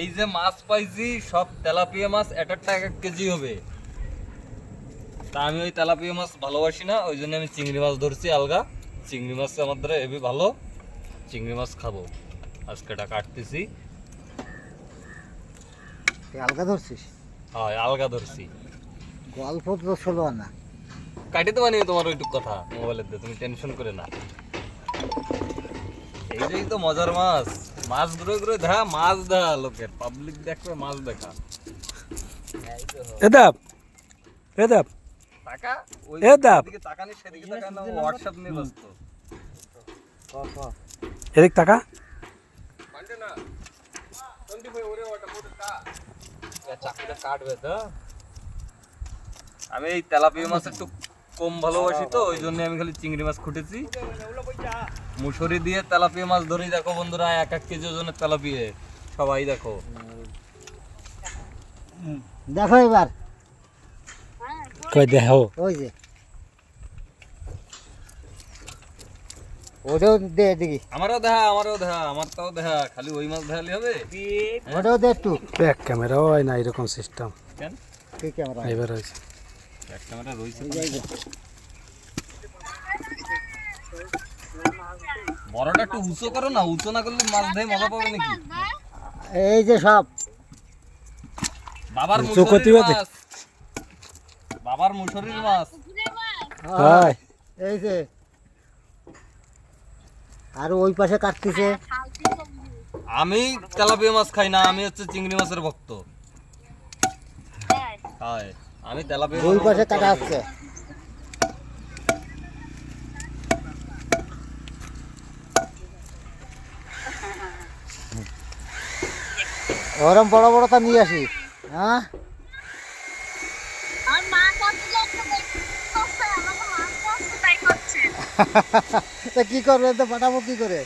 এই যে মাছ পাইছি সব তেলাপিয়া মাছ একটা এক এক কেজি হবে। তা আমি ওই তেলাপিয়া মাছ ভালোবাসি না, ওই জন্য আমি চিংড়ি মাছ ধরছি আলগা। চিংড়ি মাছ আমার দ্বারা হেবি ভালো, চিংড়ি মাছ খাবো। আজকে এটা কাটতেছি। আলগা ধরছিস? হ্যাঁ আলগা ধরছি। গল্প তো চলো না, কাটি তো বানিয়ে তোমার ওইটুক কথা মোবাইলের দিয়ে, তুমি টেনশন করে না। এইটাই তো মজার মাছ, মাছ ঘুরে ঘুরে দেখা, মাছ দেখা লোকের, পাবলিক দেখবে মাছ দেখা। এদাব এদাব টাকা ওই এ দাব। দিকে তাকানি, সেদিকে তাকানো, হোয়াটসঅ্যাপ নিয়ে ব্যস্ত। এদিক টাকা চাকরিটা কাটবে তো। আমি এই তেলাপিয়া মাছ একটু কম ভালোবাসি তো, ওই জন্য আমি খালি চিংড়ি মাছ খুঁটেছি। মুসুরি দিয়ে তেলাপিয়া মাছ ধরি। দেখো বন্ধুরা, এক এক কেজি ওজনের তেলাপিয়া, সবাই দেখো। দেখো এবার কই দেখো ওই যে ওটাও দে দেখি, আমারও দেখা, আমারটাও দেখা। খালি ওই মাছ দেখালে হবে? ওটাও দে একটু। ব্যাক ক্যামেরা হয় না এরকম সিস্টেম কেন ঠিক ক্যামেরা এবার হয়েছে। এক ক্যামেরা রয়েছে। বড়টা একটু উঁচু করো না, উঁচু না করলে মাছ ধরে মজা পাবে নাকি? এই যে সব বাবার উঁচু করতে মুসুরির হবে। মাছ, বাবার মুসুরির মাছ। হাই এই যে, আর ওই পাশে কাটতেছে। আমি তেলাপিয়া মাছ খাই না, আমি হচ্ছে চিংড়ি মাছের ভক্ত। হায়, আমি তেলাপিয়া ওই মাছের পাশে ভক্ত। কাটা হচ্ছে। ওরম বড় বড় তা নিয়ে আসি। হ্যাঁ তা কি করবে, তো পাঠাবো কি করে?